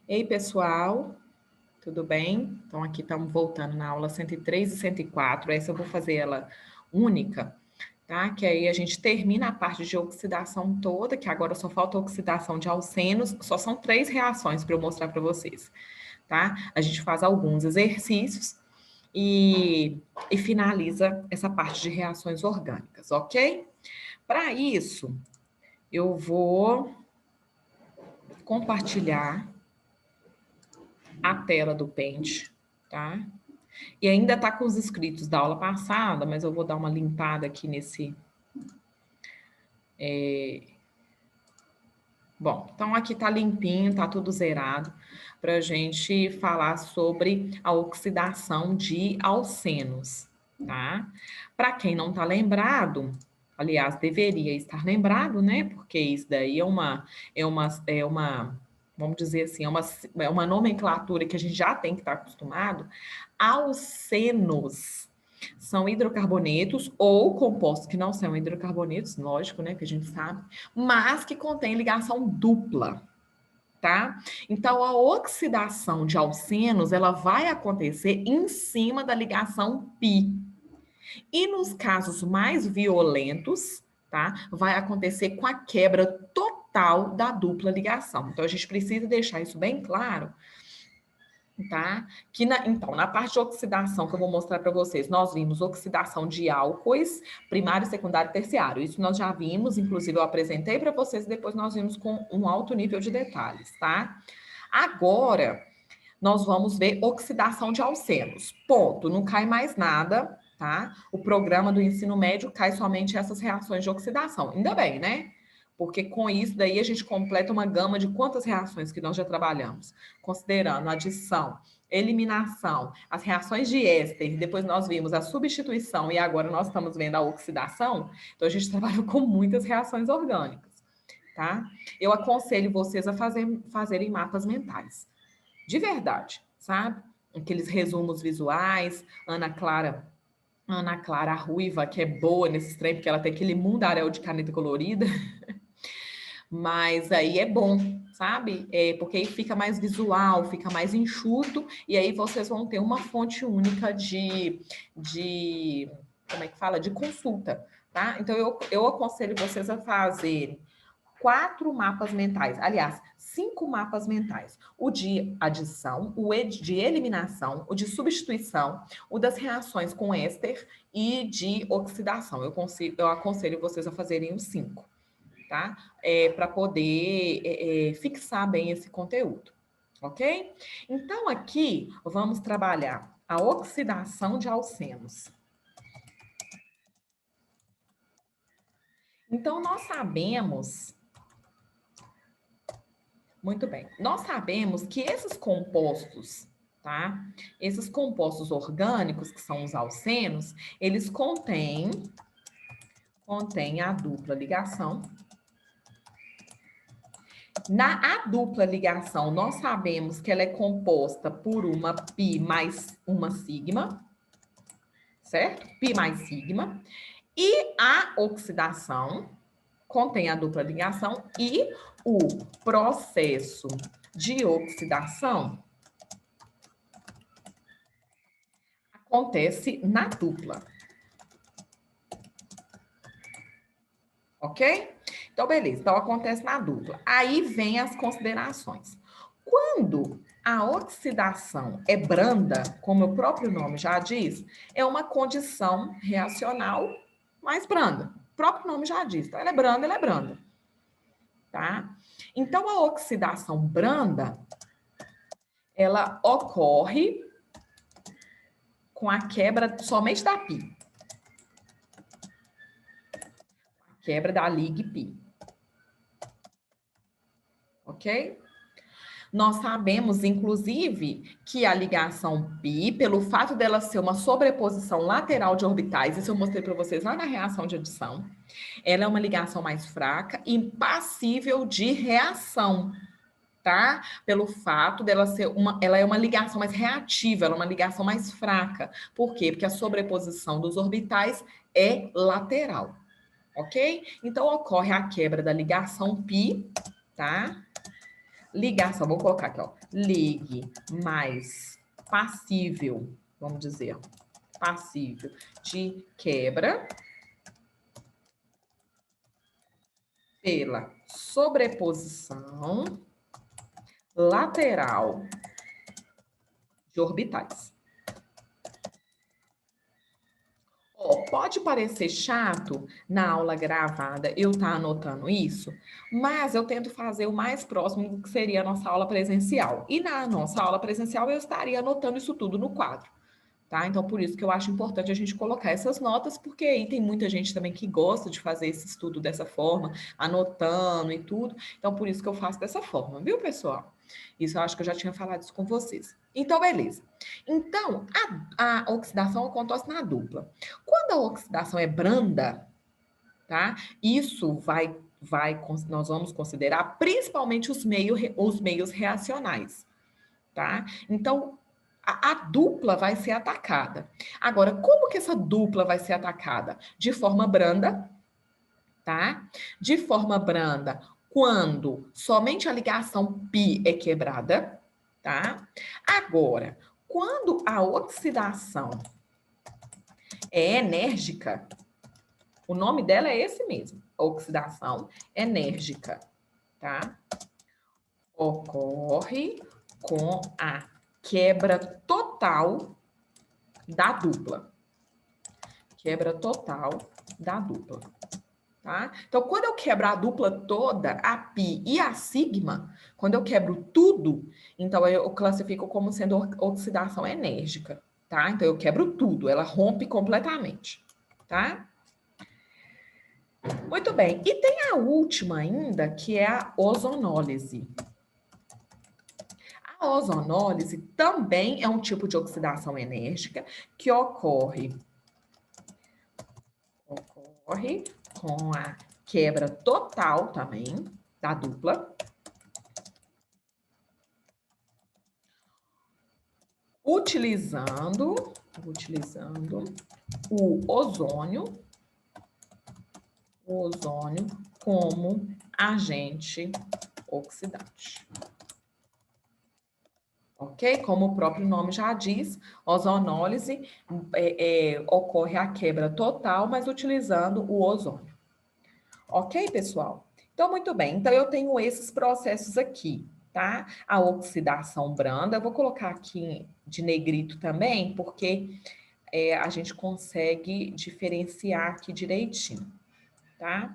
Ei, pessoal, tudo bem? Então, aqui estamos voltando na aula 103 e 104. Essa eu vou fazer ela única, tá? Que aí a gente termina a parte de oxidação toda, que agora só falta oxidação de alcenos. Só são 3 reações para eu mostrar para vocês, tá? A gente faz alguns exercícios e finaliza essa parte de reações orgânicas, ok? Para isso, eu vou compartilhar a tela do Paint, tá? E ainda tá com os inscritos da aula passada, mas eu vou dar uma limpada aqui nesse. Bom, então aqui tá limpinho, tá tudo zerado, para a gente falar sobre a oxidação de alcenos, tá? Para quem não tá lembrado, aliás, deveria estar lembrado, né? Porque isso daí vamos dizer assim, é uma nomenclatura que a gente já tem que estar acostumado. Alcenos são hidrocarbonetos ou compostos que não são hidrocarbonetos, lógico, né, que a gente sabe, mas que contêm ligação dupla, tá? Então, a oxidação de alcenos, ela vai acontecer em cima da ligação pi. E nos casos mais violentos, tá? Vai acontecer com a quebra total da dupla ligação. Então, a gente precisa deixar isso bem claro, tá? Então, na parte de oxidação que eu vou mostrar para vocês, nós vimos oxidação de álcoois, primário, secundário e terciário. Isso nós já vimos, inclusive eu apresentei para vocês, e depois nós vimos com um alto nível de detalhes, tá? Agora, nós vamos ver oxidação de alcenos. Ponto, não cai mais nada, tá? O programa do ensino médio cai somente essas reações de oxidação. Ainda bem, né? Porque com isso daí a gente completa uma gama de quantas reações que nós já trabalhamos, considerando adição, eliminação, as reações de éster, depois nós vimos a substituição e agora nós estamos vendo a oxidação. Então a gente trabalhou com muitas reações orgânicas, tá? Eu aconselho vocês a fazerem mapas mentais. De verdade, sabe? Aqueles resumos visuais, Ana Clara a Ruiva, que é boa nesse trem, porque ela tem aquele mundaréu de caneta colorida, mas aí é bom, sabe? Porque aí fica mais visual, fica mais enxuto, e aí vocês vão ter uma fonte única de como é que fala? De consulta, tá? Então eu aconselho vocês a fazerem 4 mapas mentais, aliás, 5 mapas mentais. O de adição, o de eliminação, o de substituição, o das reações com éster e de oxidação. Eu aconselho vocês a fazerem os 5, tá? Para poder fixar bem esse conteúdo, ok? Então, aqui vamos trabalhar a oxidação de alcenos. Então, nós sabemos. Muito bem. Nós sabemos que esses compostos, tá? Esses compostos orgânicos, que são os alcenos, eles contêm a dupla ligação. A dupla ligação, nós sabemos que ela é composta por uma pi mais uma sigma, certo? Pi mais sigma. E a oxidação contém a dupla ligação e o processo de oxidação acontece na dupla. Ok? Então, beleza. Então, acontece na dupla. Aí vem as considerações. Quando a oxidação é branda, como o próprio nome já diz, é uma condição reacional mais branda. O próprio nome já diz. Então, ela é branda, ela é branda. Tá? Então, a oxidação branda, ela ocorre com a quebra somente da pi. Quebra da lig pi. Ok? Nós sabemos, inclusive, que a ligação pi, pelo fato dela ser uma sobreposição lateral de orbitais, isso eu mostrei para vocês lá na reação de adição, ela é uma ligação mais fraca e passível de reação, tá? Pelo fato dela ser ela é uma ligação mais reativa, ela é uma ligação mais fraca. Por quê? Porque a sobreposição dos orbitais é lateral, ok? Então, ocorre a quebra da ligação pi, tá? ligação, vou colocar aqui, ó, ligue mais passível, vamos dizer, passível de quebra pela sobreposição lateral de orbitais. Ó, pode parecer chato na aula gravada eu estar anotando isso, mas eu tento fazer o mais próximo do que seria a nossa aula presencial. E na nossa aula presencial eu estaria anotando isso tudo no quadro. Tá? Então, por isso que eu acho importante a gente colocar essas notas, porque aí tem muita gente também que gosta de fazer esse estudo dessa forma, anotando e tudo. Então, por isso que eu faço dessa forma, viu, pessoal? Isso eu acho que eu já tinha falado isso com vocês. Então, beleza. Então, a oxidação acontece na dupla. Quando a oxidação é branda, tá? Isso nós vamos considerar principalmente os meios reacionais, tá? Então, a dupla vai ser atacada. Agora, como que essa dupla vai ser atacada? De forma branda, tá? De forma branda, quando somente a ligação π é quebrada, tá? Agora, quando a oxidação é enérgica, o nome dela é esse mesmo, oxidação enérgica, tá? Ocorre com a quebra total da dupla. Quebra total da dupla. Tá? Então, quando eu quebro a dupla toda, a π e a sigma, quando eu quebro tudo, então eu classifico como sendo oxidação enérgica. Tá? Então, eu quebro tudo, ela rompe completamente. Tá? Muito bem. E tem a última ainda, que é a ozonólise. A ozonólise também é um tipo de oxidação enérgica que ocorre com a quebra total também da dupla, utilizando o ozônio como agente oxidante. Ok? Como o próprio nome já diz, ozonólise ocorre a quebra total, mas utilizando o ozônio. Ok, pessoal? Então, muito bem. Então, eu tenho esses processos aqui, tá? A oxidação branda, eu vou colocar aqui de negrito também, porque a gente consegue diferenciar aqui direitinho, tá?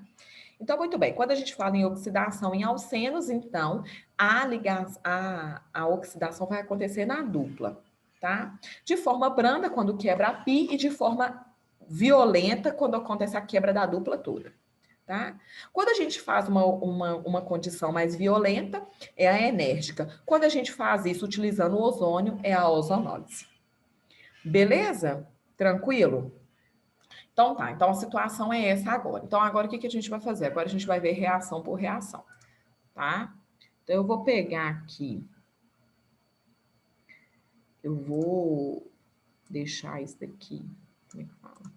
Então, muito bem, quando a gente fala em oxidação em alcenos, então, a oxidação vai acontecer na dupla, tá? De forma branda, quando quebra a π, e de forma violenta, quando acontece a quebra da dupla toda, tá? Quando a gente faz uma condição mais violenta, é a enérgica. Quando a gente faz isso utilizando o ozônio, é a ozonólise. Beleza? Tranquilo? Então tá, então a situação é essa agora. Então agora o que a gente vai fazer? Agora a gente vai ver reação por reação, tá? Então eu vou pegar aqui, eu vou deixar isso daqui, como é que fala?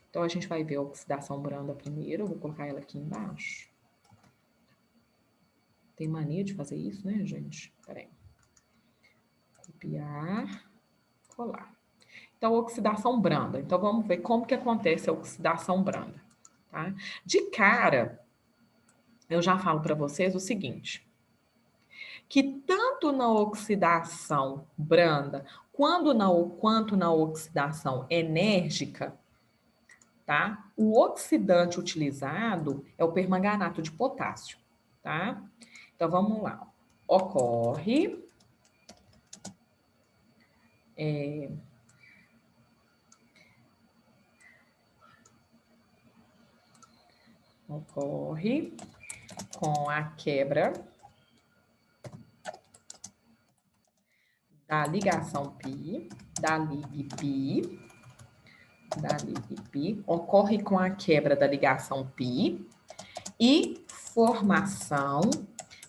Então a gente vai ver a oxidação branda primeiro, eu vou colocar ela aqui embaixo. Tem mania de fazer isso, né, gente? Peraí. Copiar, colar. Então, oxidação branda. Então, vamos ver como que acontece a oxidação branda, tá? De cara, eu já falo para vocês o seguinte, que tanto na oxidação branda quanto na oxidação enérgica, tá? O oxidante utilizado é o permanganato de potássio, tá? Então, vamos lá. Ocorre com a quebra da ligação π, da Lig-π, ocorre com a quebra da ligação π e formação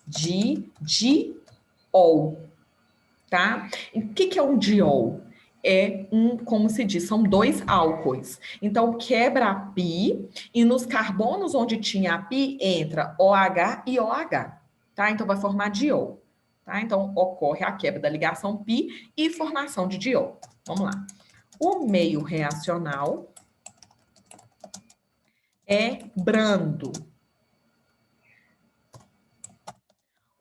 de diol, tá? E o que é um diol? Como se diz, são dois álcoois. Então, quebra a π e nos carbonos onde tinha a π entra OH e OH. tá? Então, vai formar diol, tá? Então, ocorre a quebra da ligação pi e formação de diol. Vamos lá. O meio reacional é brando.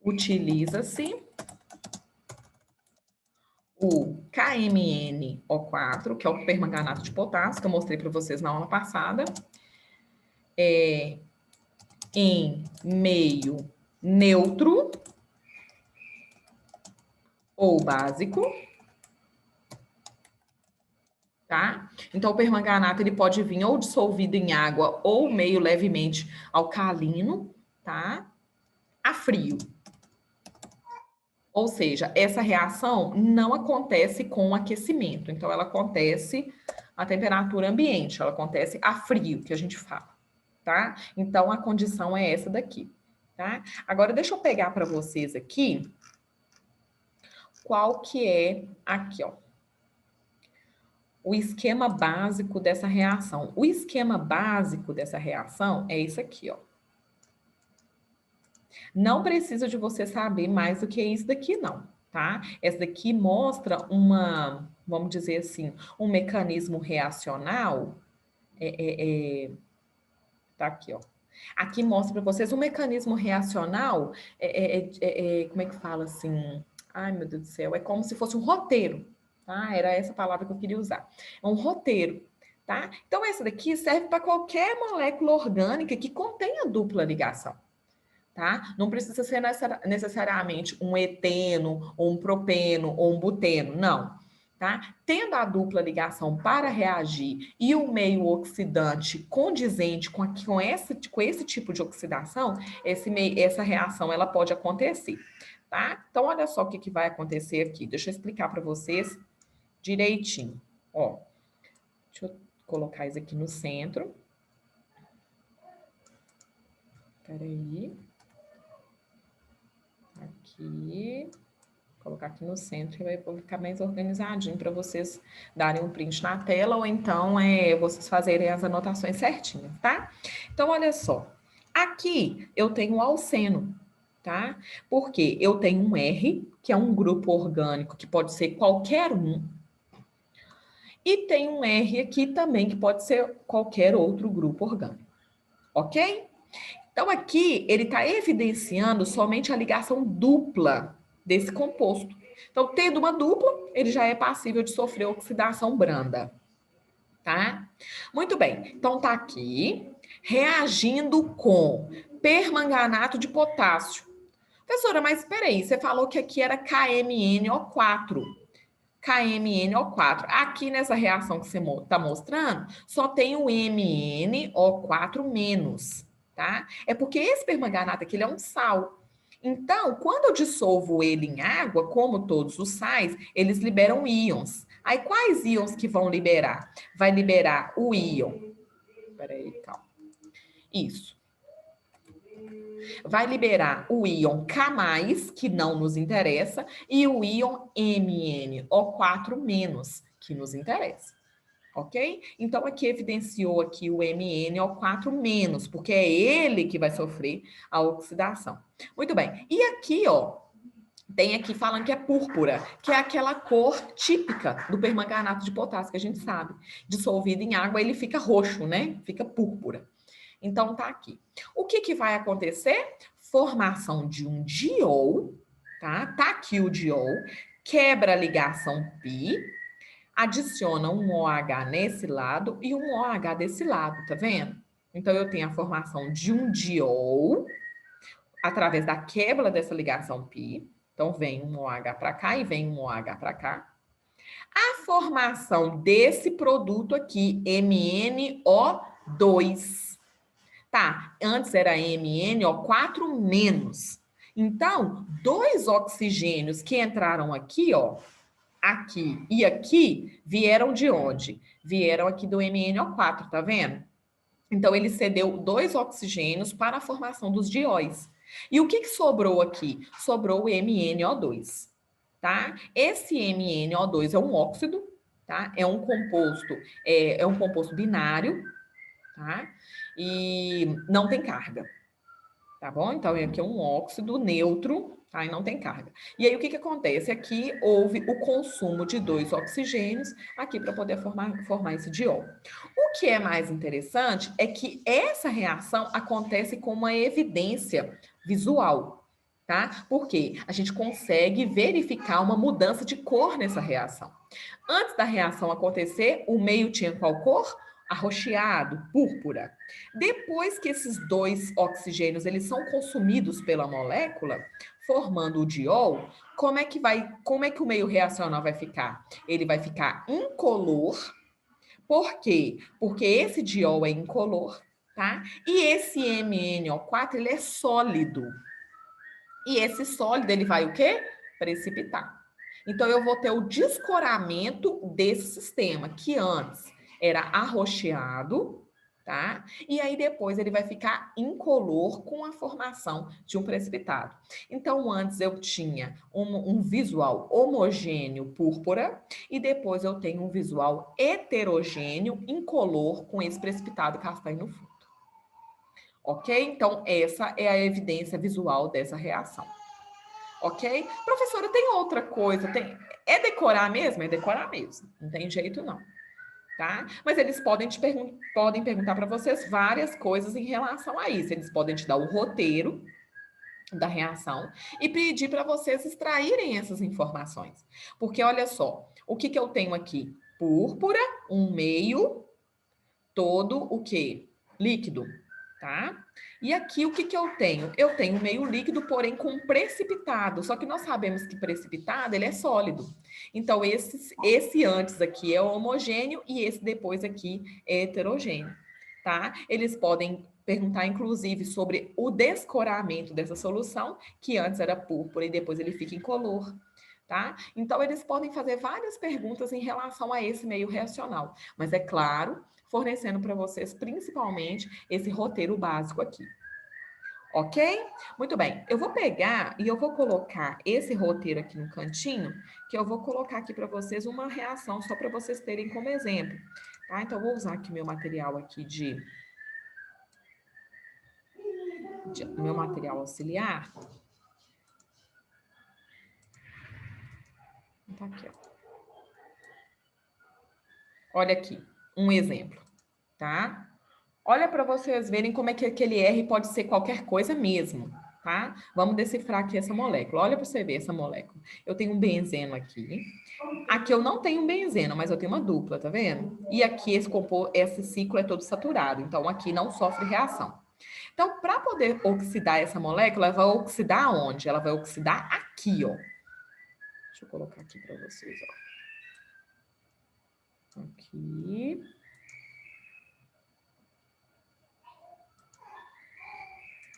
Utiliza-se o KMnO4, que é o permanganato de potássio, que eu mostrei para vocês na aula passada, em meio neutro ou básico, tá? Então, o permanganato ele pode vir ou dissolvido em água ou meio levemente alcalino, tá? A frio. Ou seja, essa reação não acontece com aquecimento, então ela acontece a temperatura ambiente, ela acontece a frio, que a gente fala, tá? Então a condição é essa daqui, tá? Agora deixa eu pegar para vocês aqui qual que é aqui, ó. O esquema básico dessa reação. O esquema básico dessa reação é isso aqui, ó. Não precisa de você saber mais do que isso daqui, não, tá? Essa daqui mostra vamos dizer assim, um mecanismo reacional. Tá aqui, ó. Aqui mostra para vocês um mecanismo reacional. Como é que fala assim? Ai, meu Deus do céu. É como se fosse um roteiro, tá? Era essa palavra que eu queria usar. É um roteiro, tá? Então, essa daqui serve para qualquer molécula orgânica que contenha dupla ligação. Tá? Não precisa ser necessariamente um eteno, ou um propeno, ou um buteno, não. Tá? Tendo a dupla ligação para reagir e o meio oxidante condizente com esse tipo de oxidação, essa reação ela pode acontecer. Tá? Então, olha só o que vai acontecer aqui. Deixa eu explicar para vocês direitinho. Ó, deixa eu colocar isso aqui no centro. Peraí. Aqui, colocar aqui no centro, que vai ficar mais organizadinho para vocês darem um print na tela, ou então vocês fazerem as anotações certinhas, tá? Então, olha só. Aqui eu tenho o alceno, tá? Porque eu tenho um R, que é um grupo orgânico, que pode ser qualquer um, e tem um R aqui também, que pode ser qualquer outro grupo orgânico, ok? Então, aqui ele está evidenciando somente a ligação dupla desse composto. Então, tendo uma dupla, ele já é passível de sofrer oxidação branda. Tá? Muito bem. Então, tá aqui reagindo com permanganato de potássio. Professora, mas espera aí, você falou que aqui era KMnO4. KMnO4. Aqui nessa reação que você está mostrando, só tem o MnO4-, tá? É porque esse permanganato aqui ele é um sal. Então, quando eu dissolvo ele em água, como todos os sais, eles liberam íons. Aí, quais íons que vão liberar? Vai liberar o íon. Peraí, calma. Isso. Vai liberar o íon K+, que não nos interessa, e o íon MnO4-, que nos interessa. Ok? Então, aqui evidenciou aqui o MnO4-, porque é ele que vai sofrer a oxidação. Muito bem. E aqui, ó, tem aqui falando que é púrpura, que é aquela cor típica do permanganato de potássio, que a gente sabe. Dissolvido em água, ele fica roxo, né? Fica púrpura. Então, tá aqui. O que vai acontecer? Formação de um diol, tá? Tá aqui o diol, quebra a ligação pi, adiciona um OH nesse lado e um OH desse lado, tá vendo? Então, eu tenho a formação de um diol através da quebra dessa ligação pi. Então, vem um OH para cá e vem um OH para cá. A formação desse produto aqui, MnO2. Tá, antes era MnO4-. Então, dois oxigênios que entraram aqui, ó, aqui e aqui, vieram de onde? Vieram aqui do MnO4, tá vendo? Então, ele cedeu dois oxigênios para a formação dos dióis. E o que sobrou aqui? Sobrou o MnO2, tá? Esse MnO2 é um óxido, tá? É um composto binário, tá? E não tem carga, Tá bom? Então, aqui é um óxido neutro, tá? E não tem carga. E aí, o que que acontece? Aqui houve o consumo de 2 oxigênios aqui para poder formar esse diol. O que é mais interessante é que essa reação acontece com uma evidência visual, tá? Porque a gente consegue verificar uma mudança de cor nessa reação. Antes da reação acontecer, o meio tinha qual cor? Arroxeado, púrpura. Depois que esses 2 oxigênios eles são consumidos pela molécula, formando o diol, como é que o meio reacional vai ficar? Ele vai ficar incolor. Por quê? Porque esse diol é incolor, tá? E esse MnO4 ele é sólido. E esse sólido ele vai o quê? Precipitar. Então eu vou ter o descoramento desse sistema que antes era arroxeado, tá? E aí depois ele vai ficar incolor com a formação de um precipitado. Então antes eu tinha um visual homogêneo púrpura e depois eu tenho um visual heterogêneo incolor com esse precipitado castanho no fundo. Ok? Então essa é a evidência visual dessa reação. Ok? Professora, tem outra coisa, é decorar mesmo? É decorar mesmo, não tem jeito não, tá? Mas eles podem perguntar para vocês várias coisas em relação a isso. Eles podem te dar o roteiro da reação e pedir para vocês extraírem essas informações. Porque olha só, o que eu tenho aqui? Púrpura, um meio todo o quê? Líquido, tá? E aqui o que eu tenho? Eu tenho meio líquido, porém com precipitado. Só que nós sabemos que precipitado ele é sólido. Então esse antes aqui é homogêneo e esse depois aqui é heterogêneo, tá? Eles podem perguntar inclusive sobre o descoramento dessa solução, que antes era púrpura e depois ele fica incolor. Tá? Então, eles podem fazer várias perguntas em relação a esse meio reacional, mas é claro, fornecendo para vocês principalmente esse roteiro básico aqui. Ok? Muito bem. Eu vou pegar e eu vou colocar esse roteiro aqui no cantinho, que eu vou colocar aqui para vocês uma reação só para vocês terem como exemplo. Tá? Então, eu vou usar aqui meu material aqui meu material auxiliar. Tá aqui, ó. Olha aqui, um exemplo, tá? Olha para vocês verem como é que aquele R pode ser qualquer coisa mesmo, tá? Vamos decifrar aqui essa molécula. Olha para você ver essa molécula. Eu tenho um benzeno aqui. Aqui eu não tenho um benzeno, mas eu tenho uma dupla, tá vendo? E aqui esse ciclo é todo saturado, então aqui não sofre reação. Então, para poder oxidar essa molécula, ela vai oxidar onde? Ela vai oxidar aqui, ó. Deixa eu colocar aqui para vocês, ó. Aqui.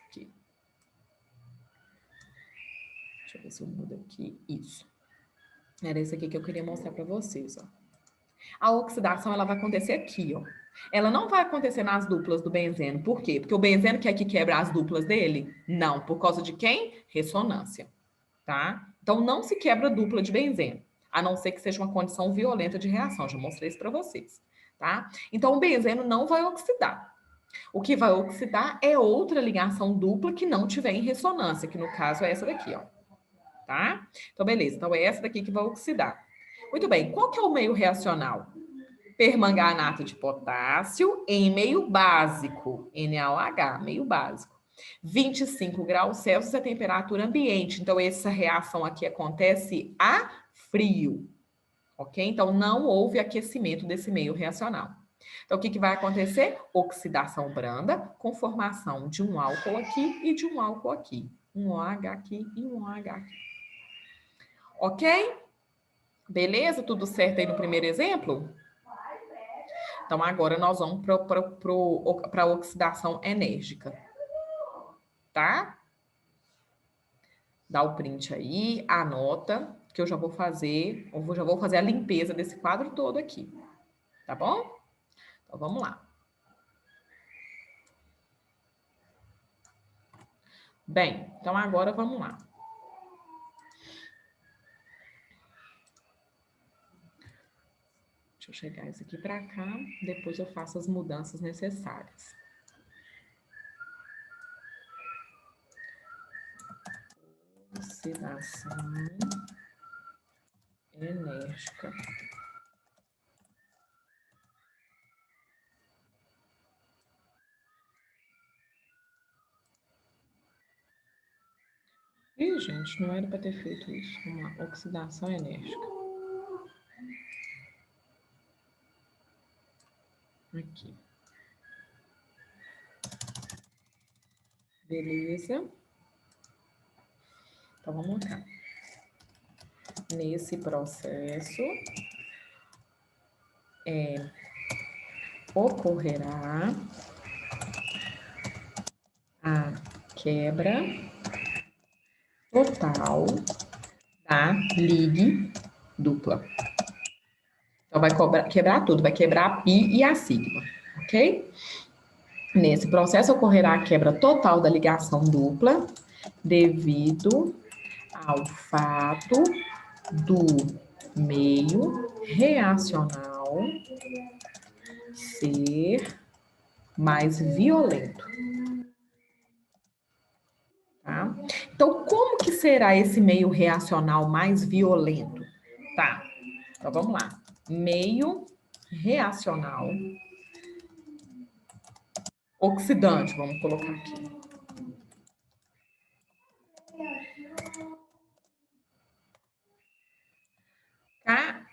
Aqui. Deixa eu ver se eu mudo aqui. Isso. Era isso aqui que eu queria mostrar para vocês, ó. A oxidação, ela vai acontecer aqui, ó. Ela não vai acontecer nas duplas do benzeno. Por quê? Porque o benzeno quer que quebra as duplas dele? Não. Por causa de quem? Ressonância, tá? Então, não se quebra dupla de benzeno, a não ser que seja uma condição violenta de reação. Já mostrei isso para vocês, tá? Então, o benzeno não vai oxidar. O que vai oxidar é outra ligação dupla que não tiver em ressonância, que no caso é essa daqui, ó. Tá? Então, beleza. Então, é essa daqui que vai oxidar. Muito bem. Qual que é o meio reacional? Permanganato de potássio em meio básico, NaOH, meio básico. 25 graus Celsius é a temperatura ambiente. Então, essa reação aqui acontece a frio, ok? Então, não houve aquecimento desse meio reacional. Então, o que vai acontecer? Oxidação branda com formação de um álcool aqui e de um álcool aqui. Um OH aqui e um OH aqui. Ok? Beleza? Tudo certo aí no primeiro exemplo? Então, agora nós vamos para a oxidação enérgica. Tá? Dá o print aí, anota, que eu já vou fazer a limpeza desse quadro todo aqui. Tá bom? Então, vamos lá. Bem, então agora vamos lá. Deixa eu chegar isso aqui para cá, depois eu faço as mudanças necessárias. Oxidação enérgica. Ih, gente, não era para ter feito isso. Vamos lá, oxidação enérgica. Aqui. Beleza. Então, vamos lá. Nesse processo, ocorrerá a quebra total da ligue dupla. Então, vai quebrar tudo, vai quebrar a π e a sigma, ok? Nesse processo, ocorrerá a quebra total da ligação dupla devido ao fato do meio reacional ser mais violento. Tá? Então, como que será esse meio reacional mais violento? Tá, então vamos lá. Meio reacional oxidante, vamos colocar aqui.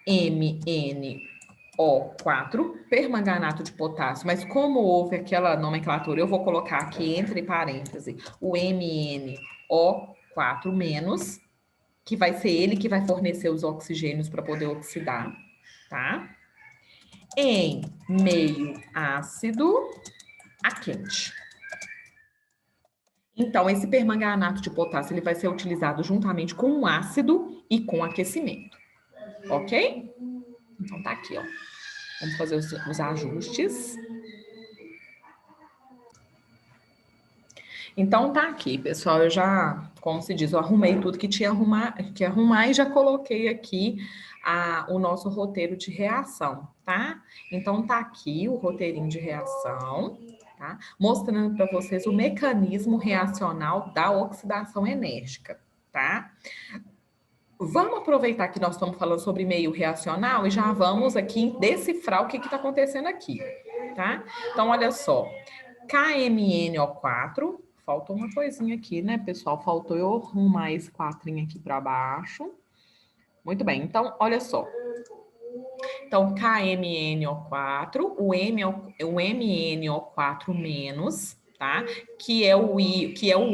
KMNO4, permanganato de potássio, mas como houve aquela nomenclatura, eu vou colocar aqui entre parênteses o MnO4-, que vai ser ele que vai fornecer os oxigênios para poder oxidar, tá? Em meio ácido a quente. Então, esse permanganato de potássio ele vai ser utilizado juntamente com o ácido e com aquecimento. Ok? Então, tá aqui, ó. Vamos fazer os ajustes. Então, tá aqui, pessoal. Eu já, como se diz, eu arrumei tudo que tinha que arrumar e já coloquei aqui o nosso roteiro de reação, tá? Então, tá aqui o roteirinho de reação, tá? Mostrando para vocês o mecanismo reacional da oxidação enérgica, tá? Vamos aproveitar que nós estamos falando sobre meio reacional e já vamos aqui decifrar o que está acontecendo aqui, tá? Então, olha só. KMNO4, faltou uma coisinha aqui, né, pessoal? Faltou eu arrumar esse quatrinho aqui para baixo. Muito bem, então, olha só. Então, KMNO4, o MNO4-, tá? Que é o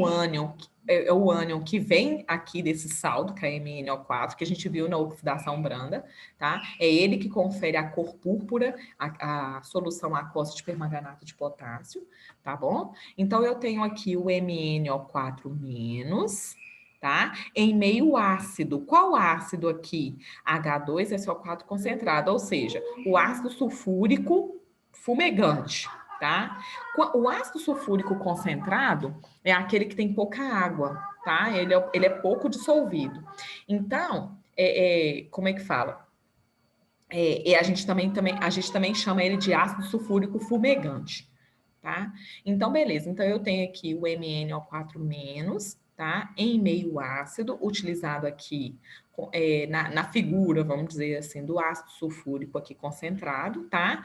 ânion, é o ânion que vem aqui desse saldo, KMNO4, que a gente viu na oxidação branda, tá? É ele que confere a cor púrpura, a solução aquosa de permanganato de potássio, tá bom? Então, eu tenho aqui o MNO4-, tá? Em meio ácido. Qual ácido aqui? H2SO4 concentrado, ou seja, o ácido sulfúrico fumegante, tá? O ácido sulfúrico concentrado é aquele que tem pouca água, tá? Ele é pouco dissolvido. Então, como é que fala? A gente também chama ele de ácido sulfúrico fumegante, tá? Então, beleza. Então, eu tenho aqui o MnO4-, tá? Em meio ácido, utilizado aqui na figura, vamos dizer assim, do ácido sulfúrico aqui concentrado, tá?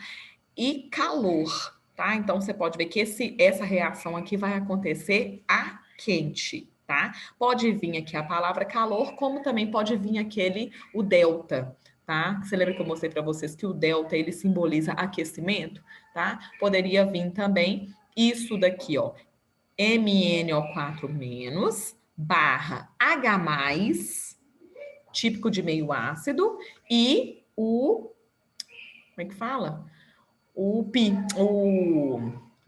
E calor, tá? Então, você pode ver que essa reação aqui vai acontecer a quente, tá? Pode vir aqui a palavra calor, como também pode vir o delta, tá? Você lembra que eu mostrei para vocês que o delta, ele simboliza aquecimento, tá? Poderia vir também isso daqui, ó, MnO4- barra H+, típico de meio ácido, e como é que fala? O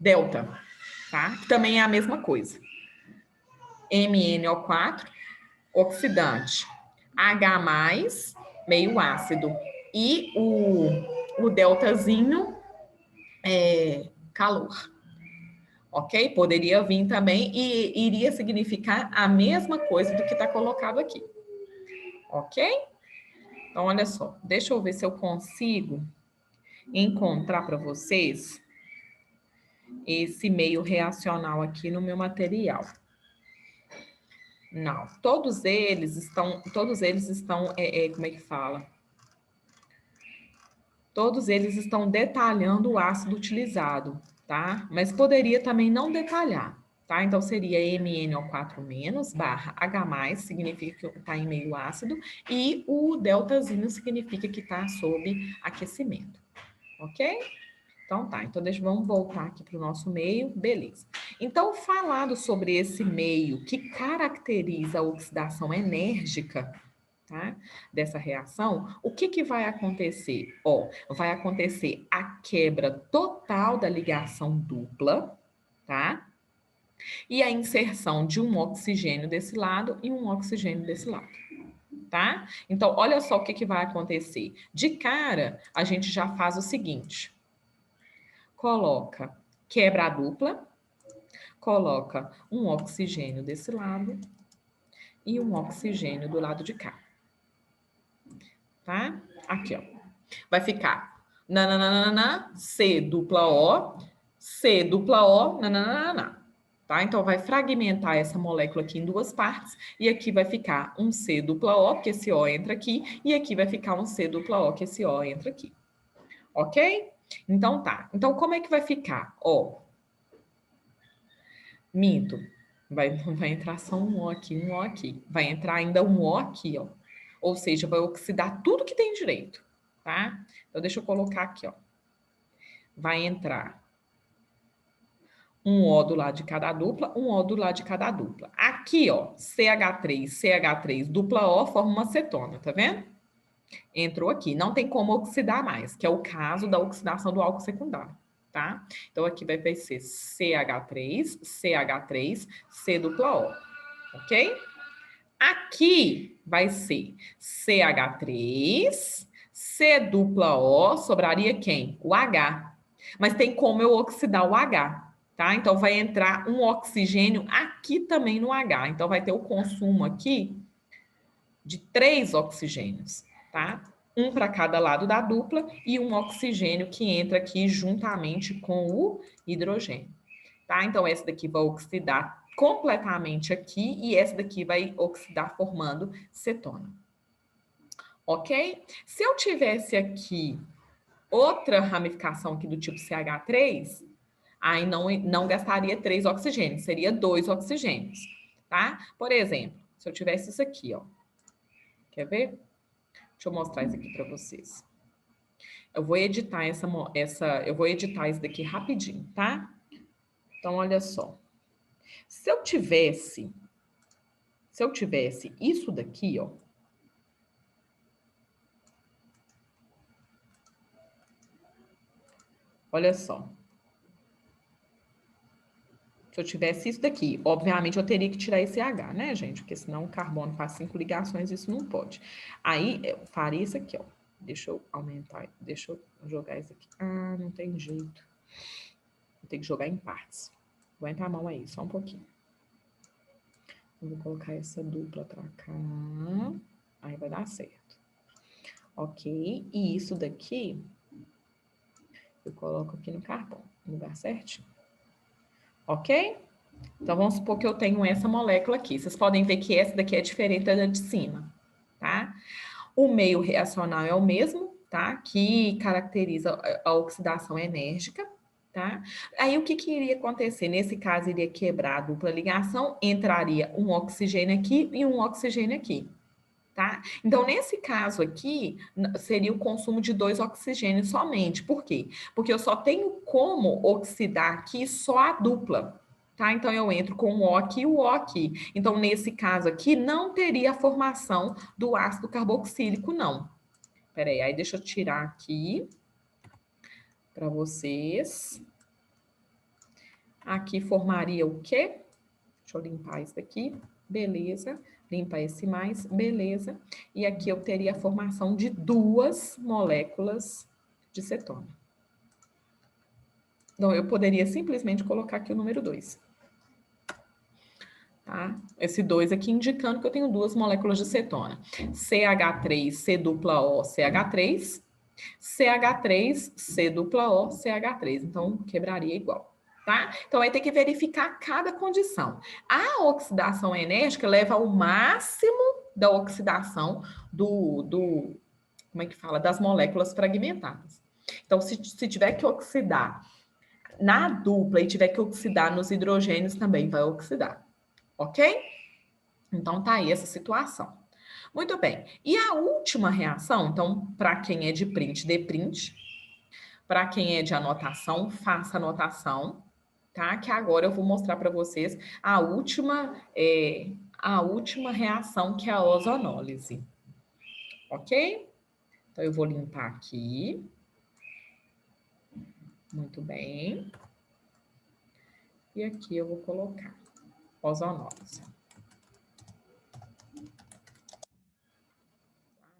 delta, tá? Que também é a mesma coisa. MnO4, oxidante. H+, meio ácido. E o deltazinho é calor. Ok? Poderia vir também e iria significar a mesma coisa do que está colocado aqui. Ok? Então, olha só. Deixa eu ver se eu consigo encontrar para vocês esse meio reacional aqui no meu material. Não, todos eles estão, como é que fala? Todos eles estão detalhando o ácido utilizado, tá? Mas poderia também não detalhar, tá? Então, seria MnO4- barra H+, significa que está em meio ácido, e o deltazinho significa que está sob aquecimento, ok? Então, tá. Então, vamos voltar aqui para o nosso meio. Beleza. Então, falado sobre esse meio que caracteriza a oxidação enérgica, tá? Dessa reação, o que que vai acontecer? Ó, vai acontecer a quebra total da ligação dupla, tá? E a inserção de um oxigênio desse lado e um oxigênio desse lado, tá? Então, olha só o que que vai acontecer. De cara, a gente já faz o seguinte: coloca quebra a dupla, coloca um oxigênio desse lado e um oxigênio do lado de cá, tá? Aqui, ó. Vai ficar nananana, C dupla O, C dupla O, nananana, tá? Então, vai fragmentar essa molécula aqui em duas partes, e aqui vai ficar um C dupla O, que esse O entra aqui, e aqui vai ficar um C dupla O, que esse O entra aqui. Ok? Então, tá. Então, como é que vai ficar? Ó, minto. Vai entrar só um O aqui, um O aqui. Vai entrar ainda um O aqui, ó. Ou seja, vai oxidar tudo que tem direito, tá? Então, deixa eu colocar aqui, ó. Vai entrar um O do lado de cada dupla, um O do lado de cada dupla. Aqui, ó, CH3, CH3, dupla O, forma uma cetona, tá vendo? Entrou aqui. Não tem como oxidar mais, que é o caso da oxidação do álcool secundário, tá? Então, aqui vai ser CH3, CH3, C dupla O, ok? Aqui vai ser CH3, C dupla O, sobraria quem? O H. Mas tem como eu oxidar o H, tá? Então, vai entrar um oxigênio aqui também no H. Então, vai ter o consumo aqui de 3 oxigênios, tá? Um para cada lado da dupla e um oxigênio que entra aqui juntamente com o hidrogênio, tá? Então, essa daqui vai oxidar completamente aqui e essa daqui vai oxidar formando cetona. Ok? Se eu tivesse aqui outra ramificação aqui do tipo CH3, aí não gastaria 3 oxigênios, seria 2 oxigênios, tá? Por exemplo, se eu tivesse isso aqui, ó. Quer ver? Deixa eu mostrar isso aqui para vocês. Eu vou editar eu vou editar isso daqui rapidinho, tá? Então, olha só. Se eu tivesse isso daqui, ó. Olha só. Se eu tivesse isso daqui, obviamente eu teria que tirar esse H, né, gente? Porque senão o carbono faz 5 ligações, isso não pode. Aí, eu faria isso aqui, ó. Deixa eu aumentar, deixa eu jogar isso aqui. Ah, não tem jeito. Vou ter que jogar em partes. Aguenta a mão aí, só um pouquinho. Eu vou colocar essa dupla pra cá. Aí vai dar certo. Ok? E isso daqui, eu coloco aqui no carbono, no lugar certinho. Ok? Então, vamos supor que eu tenho essa molécula aqui. Vocês podem ver que essa daqui é diferente da de cima, tá? O meio reacional é o mesmo, tá? Que caracteriza a oxidação enérgica, tá? Aí, o que que iria acontecer? Nesse caso, iria quebrar a dupla ligação, entraria um oxigênio aqui e um oxigênio aqui, tá? Então, nesse caso aqui, seria o consumo de 2 oxigênios somente. Por quê? Porque eu só tenho como oxidar aqui só a dupla, tá? Então, eu entro com o O aqui e o O aqui. Então, nesse caso aqui, não teria a formação do ácido carboxílico, não. Peraí, aí deixa eu tirar aqui para vocês. Aqui formaria o quê? Deixa eu limpar isso daqui. Beleza. Limpa esse mais, beleza. E aqui eu teria a formação de 2 moléculas de cetona. Então, eu poderia simplesmente colocar aqui o número 2. Tá? Esse 2 aqui indicando que eu tenho 2 moléculas de cetona. CH3, C dupla O, CH3. CH3, C dupla O, CH3. Então, quebraria igual. tá? Então, vai ter que verificar cada condição. A oxidação enérgica leva ao máximo da oxidação como é que fala? Das moléculas fragmentadas. Então, se tiver que oxidar na dupla e tiver que oxidar nos hidrogênios, também vai oxidar, ok? Então, tá aí essa situação. Muito bem. E a última reação, então, para quem é de print, dê print. Para quem é de anotação, faça anotação, tá? Que agora eu vou mostrar para vocês a última reação, que é a ozonólise. Ok? Então, eu vou limpar aqui. Muito bem. E aqui eu vou colocar ozonólise.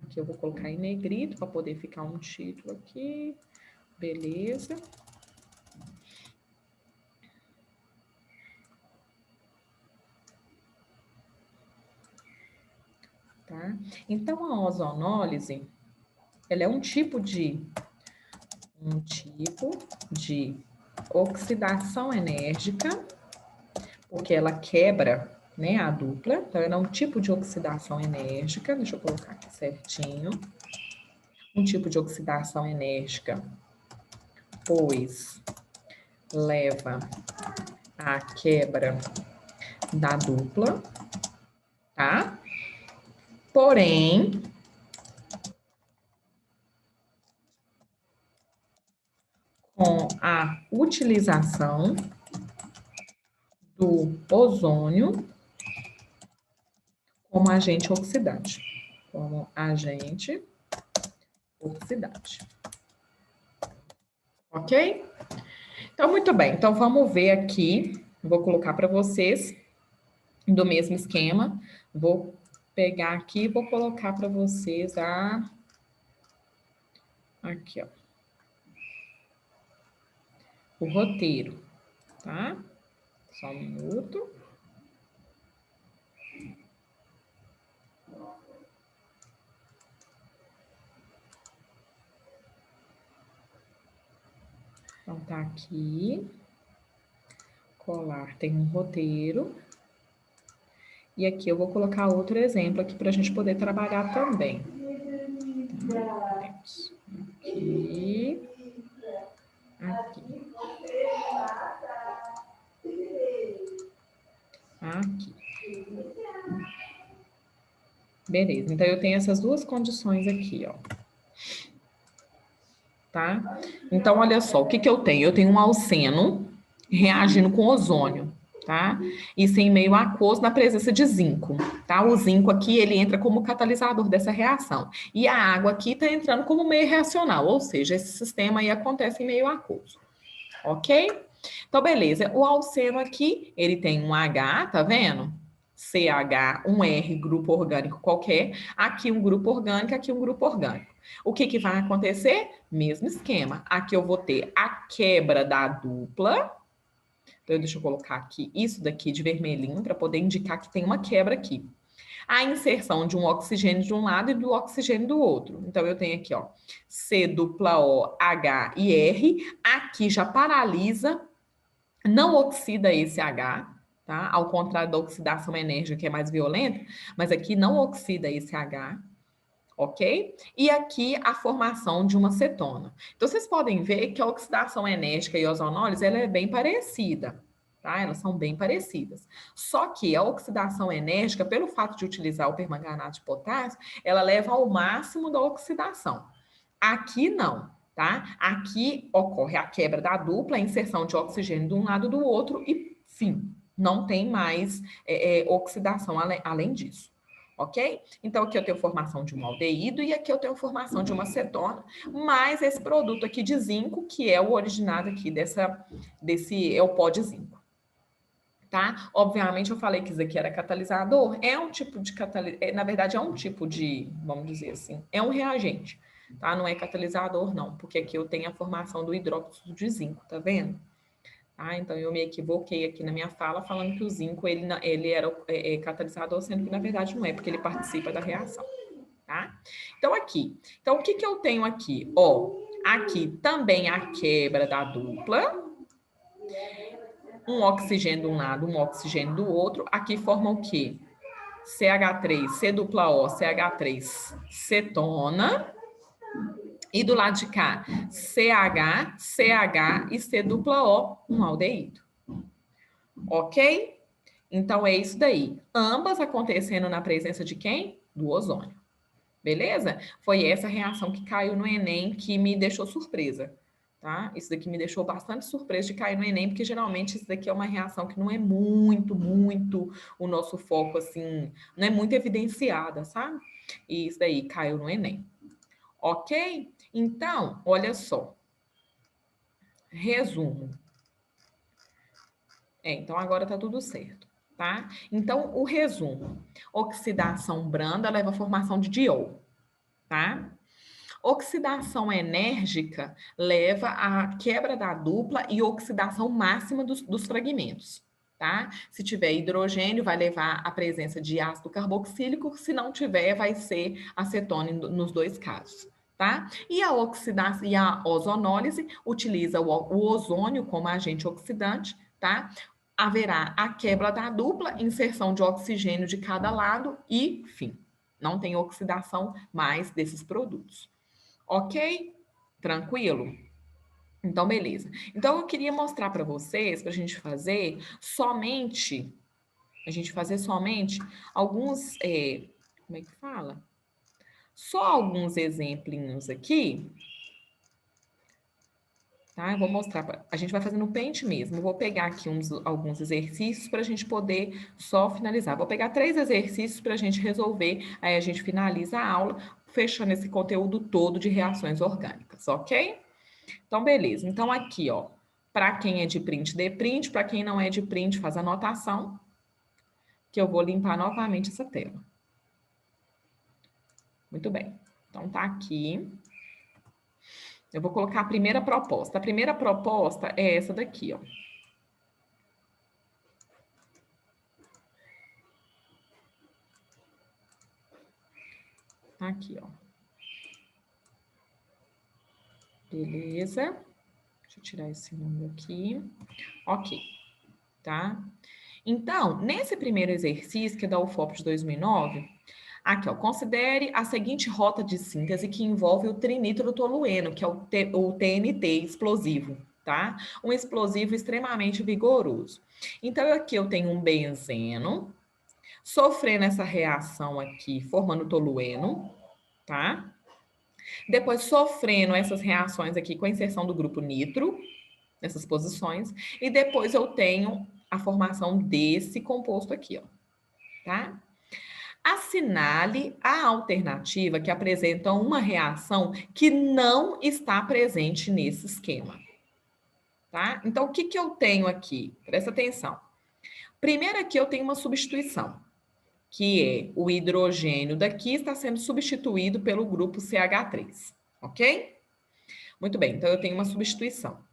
Aqui eu vou colocar em negrito para poder ficar um título aqui. Beleza. Tá? Então, a ozonólise, ela é um tipo de oxidação enérgica, porque ela quebra, né, a dupla. Então, ela é um tipo de oxidação enérgica. Deixa eu colocar aqui certinho. Um tipo de oxidação enérgica, pois leva à quebra da dupla, tá? Porém, com a utilização do ozônio como agente oxidante. Como agente oxidante. Ok? Então, muito bem. Então, vamos ver aqui. Vou colocar para vocês do mesmo esquema. Vou pegar aqui e vou colocar para vocês aqui, ó. O roteiro, tá? Só um minuto. Então, tá aqui. Colar tem um roteiro. E aqui eu vou colocar outro exemplo aqui para a gente poder trabalhar também. Aqui. Aqui. Aqui. Beleza, então eu tenho essas duas condições aqui, ó. Tá? Então, olha só, o que que eu tenho? Eu tenho um alceno reagindo com ozônio, tá? Isso em meio aquoso na presença de zinco, tá? O zinco aqui, ele entra como catalisador dessa reação. E a água aqui está entrando como meio reacional, ou seja, esse sistema aí acontece em meio aquoso, ok? Então, beleza. O alceno aqui, ele tem um H, tá vendo? CH, um R, grupo orgânico qualquer. Aqui um grupo orgânico, aqui um grupo orgânico. O que que vai acontecer? Mesmo esquema. Aqui eu vou ter a quebra da dupla. Então, deixa eu colocar aqui isso daqui de vermelhinho para poder indicar que tem uma quebra aqui. A inserção de um oxigênio de um lado e do oxigênio do outro. Então, eu tenho aqui, ó, C dupla O, H e R. Aqui já paralisa, não oxida esse H, tá? Ao contrário da oxidação enérgica, que é mais violenta, mas aqui não oxida esse H, ok? E aqui a formação de uma cetona. Então, vocês podem ver que a oxidação enérgica e a ozonólise, ela é bem parecida, tá? Elas são bem parecidas. Só que a oxidação enérgica, pelo fato de utilizar o permanganato de potássio, ela leva ao máximo da oxidação. Aqui não, tá? Aqui ocorre a quebra da dupla, a inserção de oxigênio de um lado do outro e, fim, não tem mais oxidação além disso, ok? Então, aqui eu tenho formação de um aldeído e aqui eu tenho formação de uma cetona, mais esse produto aqui de zinco, que é o originado aqui desse é o pó de zinco. Tá? Obviamente, eu falei que isso aqui era catalisador, é um tipo de na verdade, é um tipo de, vamos dizer assim, é um reagente, tá? Não é catalisador, não, porque aqui eu tenho a formação do hidróxido de zinco, tá vendo? Tá? Então, eu me equivoquei aqui na minha fala, falando que o zinco, ele era catalisador, sendo que, na verdade, não é, porque ele participa da reação, tá? Então, aqui. Então, o que que eu tenho aqui? Ó, aqui também a quebra da dupla, um oxigênio de um lado, um oxigênio do outro. Aqui forma o quê? CH3, C dupla O, CH3, cetona. E do lado de cá, CH, CH e C dupla O, um aldeído. Ok? Então, é isso daí. Ambas acontecendo na presença de quem? Do ozônio. Beleza? Foi essa reação que caiu no Enem que me deixou surpresa. Tá? Isso daqui me deixou bastante surpresa de cair no Enem, porque geralmente isso daqui é uma reação que não é muito o nosso foco, assim, não é muito evidenciada, sabe? E isso daí caiu no Enem. Ok? Então, olha só. Resumo. Então agora tá tudo certo, tá? Então, o resumo. Oxidação branda leva à formação de diol, tá? Oxidação enérgica leva à quebra da dupla e oxidação máxima dos fragmentos, tá? Se tiver hidrogênio, vai levar à presença de ácido carboxílico, se não tiver, vai ser acetona nos dois casos, tá? E a oxidação e a ozonólise utiliza o ozônio como agente oxidante, tá? Haverá a quebra da dupla, inserção de oxigênio de cada lado e fim. Não tem oxidação mais desses produtos. Ok? Tranquilo? Então, beleza. Então, eu queria mostrar para vocês, para a gente fazer somente, alguns, como é que fala? Só alguns exemplinhos aqui, tá? Eu vou mostrar, a gente vai fazer no Paint mesmo. Eu vou pegar aqui alguns exercícios para a gente poder só finalizar. Vou pegar 3 exercícios para a gente resolver, aí a gente finaliza a aula, fechando esse conteúdo todo de reações orgânicas, ok? Então, beleza. Então, aqui, ó, para quem é de print, dê print. Para quem não é de print, faz anotação, que eu vou limpar novamente essa tela. Muito bem. Então, tá aqui. Eu vou colocar a primeira proposta. A primeira proposta é essa daqui, ó. Tá aqui, ó. Beleza. Deixa eu tirar esse número aqui. Ok. Tá? Então, nesse primeiro exercício, que é da UFOP de 2009, aqui, ó, considere a seguinte rota de síntese que envolve o trinitrotolueno, que é o TNT explosivo, tá? Um explosivo extremamente vigoroso. Então, aqui eu tenho um benzeno sofrendo essa reação aqui, formando tolueno, tá? Depois sofrendo essas reações aqui com a inserção do grupo nitro, nessas posições, e depois eu tenho a formação desse composto aqui, ó, tá? Assinale a alternativa que apresenta uma reação que não está presente nesse esquema, tá? Então, o que que eu tenho aqui? Presta atenção. Primeiro aqui eu tenho uma substituição, que é o hidrogênio daqui está sendo substituído pelo grupo CH3, ok? Muito bem, então eu tenho uma substituição.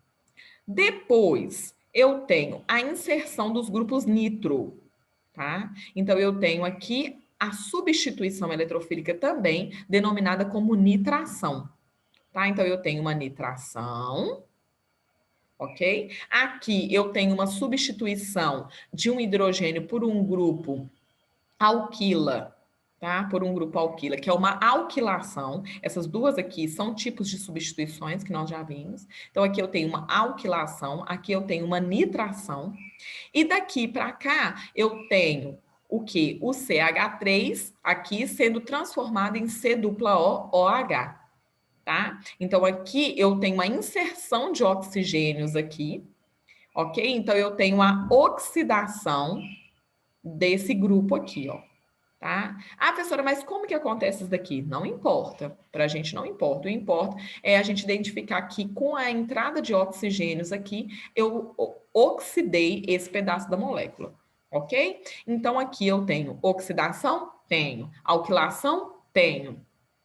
Depois, eu tenho a inserção dos grupos nitro, tá? Então, eu tenho aqui a substituição eletrofílica também, denominada como nitração, tá? Então, eu tenho uma nitração, ok? Aqui, eu tenho uma substituição de um hidrogênio por um grupo alquila, tá? Por um grupo alquila, que é uma alquilação. Essas duas aqui são tipos de substituições que nós já vimos. Então, aqui eu tenho uma alquilação, aqui eu tenho uma nitração. E daqui para cá, eu tenho o que? O CH3 aqui sendo transformado em C dupla O, OH, tá? Então, aqui eu tenho uma inserção de oxigênios aqui, ok? Então, eu tenho a oxidação desse grupo aqui, ó. Tá? Ah, professora, mas como que acontece isso daqui? Não importa, para a gente não importa. O que importa é a gente identificar que com a entrada de oxigênios aqui, eu oxidei esse pedaço da molécula, ok? Então, aqui eu tenho oxidação? Tenho. Alquilação? Tenho,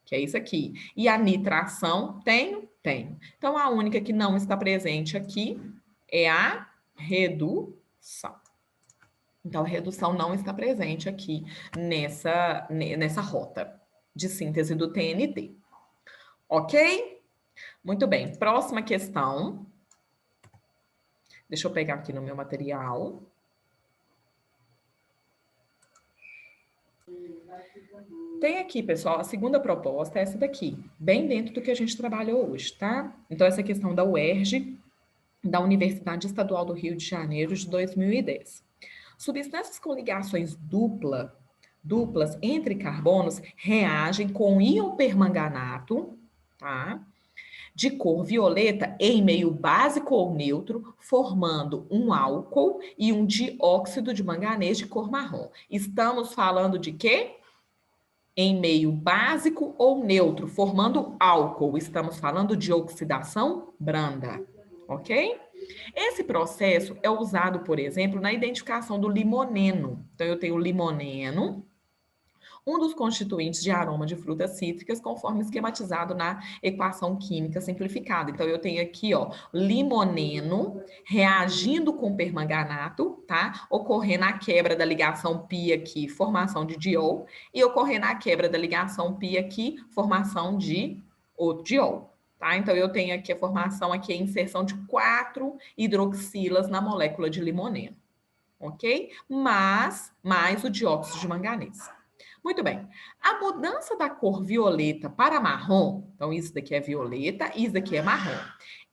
que é isso aqui. E a nitração? Tenho? Tenho. Então, a única que não está presente aqui é a redução. Então, a redução não está presente aqui nessa rota de síntese do TNT. Ok? Muito bem. Próxima questão. Deixa eu pegar aqui no meu material. Tem aqui, pessoal, a segunda proposta é essa daqui, bem dentro do que a gente trabalhou hoje, tá? Então, essa questão da UERJ, da Universidade Estadual do Rio de Janeiro, de 2010. Substâncias com ligações duplas entre carbonos reagem com íon permanganato, tá? De cor violeta em meio básico ou neutro, formando um álcool e um dióxido de manganês de cor marrom. Estamos falando de quê? Em meio básico ou neutro, formando álcool. Estamos falando de oxidação branda, ok? Esse processo é usado, por exemplo, na identificação do limoneno. Então, eu tenho limoneno, um dos constituintes de aroma de frutas cítricas, conforme esquematizado na equação química simplificada. Então, eu tenho aqui, ó, limoneno reagindo com permanganato, tá? Ocorrendo a quebra da ligação pi aqui, formação de diol, e ocorrendo a quebra da ligação pi aqui, formação de outro diol. Tá? Então, eu tenho aqui a formação, aqui a inserção de 4 hidroxilas na molécula de limoneno, ok? Mais o dióxido de manganês. Muito bem. A mudança da cor violeta para marrom, então isso daqui é violeta e isso daqui é marrom.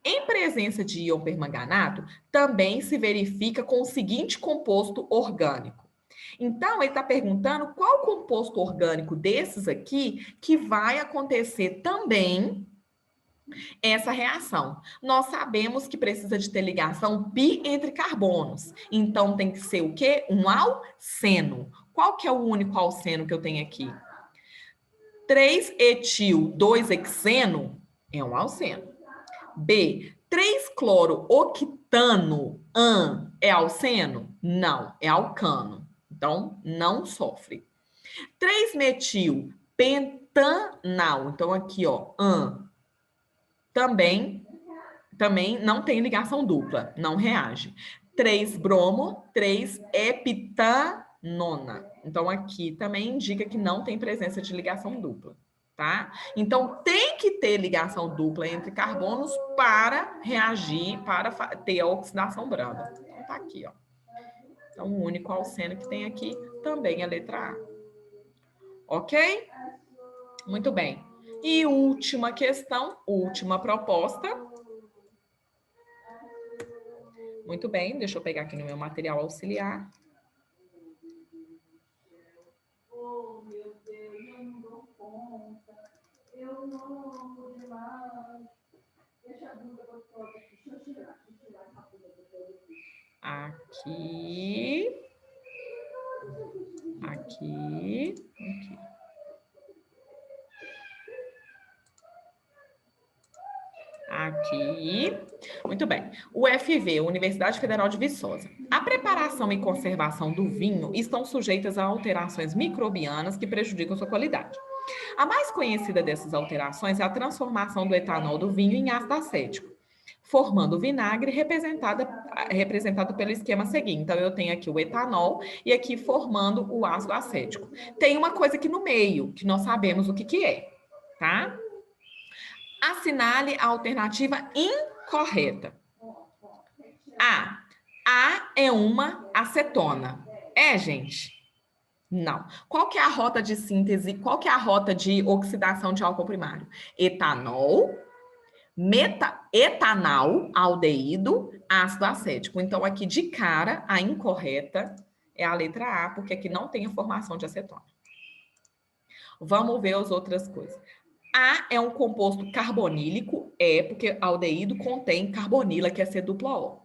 Em presença de íon permanganato, também se verifica com o seguinte composto orgânico. Então, ele está perguntando qual composto orgânico desses aqui que vai acontecer também essa reação. Nós sabemos que precisa de ter ligação pi entre carbonos. Então, tem que ser o quê? Um alceno. Qual que é o único alceno que eu tenho aqui? 3-etil 2-hexeno é um alceno. B, 3-cloro-octano é alceno? Não, é alcano. Então, não sofre. 3-metil pentanal. Então, aqui, ó, também não tem ligação dupla, não reage. 3-bromo, 3-heptanona. Então, aqui também indica que não tem presença de ligação dupla, tá? Então, tem que ter ligação dupla entre carbonos para reagir, para ter a oxidação branda. Então, tá aqui, ó. Então, o único alceno que tem aqui também é a letra A. Ok? Muito bem. E última questão, última proposta. Muito bem, deixa eu pegar aqui no meu material auxiliar. Oh, meu Deus, eu não dou conta. Eu não amo demais. Deixa a bunda gostosa aqui. Deixa eu tirar essa bunda gostosa aqui. Aqui. Aqui. Muito bem. O UFV, Universidade Federal de Viçosa. A preparação e conservação do vinho estão sujeitas a alterações microbianas que prejudicam sua qualidade. A mais conhecida dessas alterações é a transformação do etanol do vinho em ácido acético, formando o vinagre representado pelo esquema seguinte. Então, eu tenho aqui o etanol e aqui formando o ácido acético. Tem uma coisa aqui no meio, que nós sabemos o que é, tá? Assinale a alternativa incorreta. A é uma acetona. É, gente? Não. Qual que é a rota de síntese? Qual que é a rota de oxidação de álcool primário? Etanol, etanal, aldeído, ácido acético. Então, aqui de cara, a incorreta é a letra A, porque aqui não tem a formação de acetona. Vamos ver as outras coisas. A é um composto carbonílico, porque aldeído contém carbonila, que é C-duplo-O.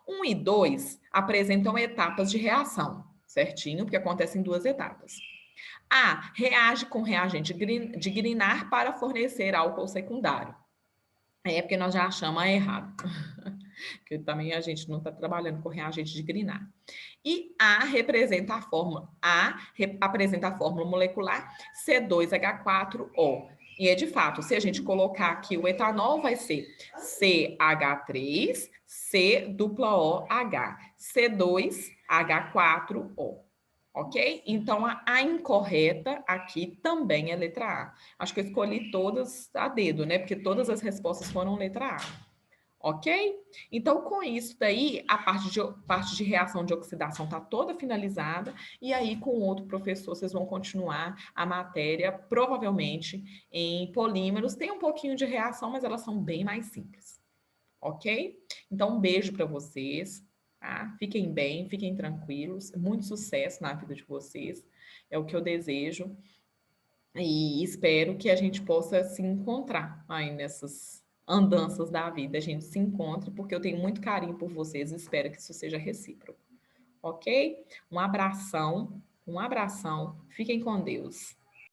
1 e 2 apresentam etapas de reação, certinho? Porque acontecem em 2 etapas. A reage com reagente de Grignard para fornecer álcool secundário. É porque nós já achamos errado. Porque também a gente não está trabalhando com reagente de Grignard. E A representa a fórmula. Apresenta a fórmula molecular C2H4O. E é de fato, se a gente colocar aqui o etanol, vai ser CH3, C-duplo-OH, C2H4O. Ok? Então, a incorreta aqui também é letra A. Acho que eu escolhi todas a dedo, né? Porque todas as respostas foram letra A. Ok? Então, com isso daí, a parte de reação de oxidação está toda finalizada, e aí, com outro professor, vocês vão continuar a matéria, provavelmente, em polímeros. Tem um pouquinho de reação, mas elas são bem mais simples. Ok? Então, um beijo para vocês. Tá? Fiquem bem, fiquem tranquilos. Muito sucesso na vida de vocês. É o que eu desejo. E espero que a gente possa se encontrar aí nessas andanças da vida. A gente se encontre, porque eu tenho muito carinho por vocês e espero que isso seja recíproco. Ok? Um abração, um abração. Fiquem com Deus.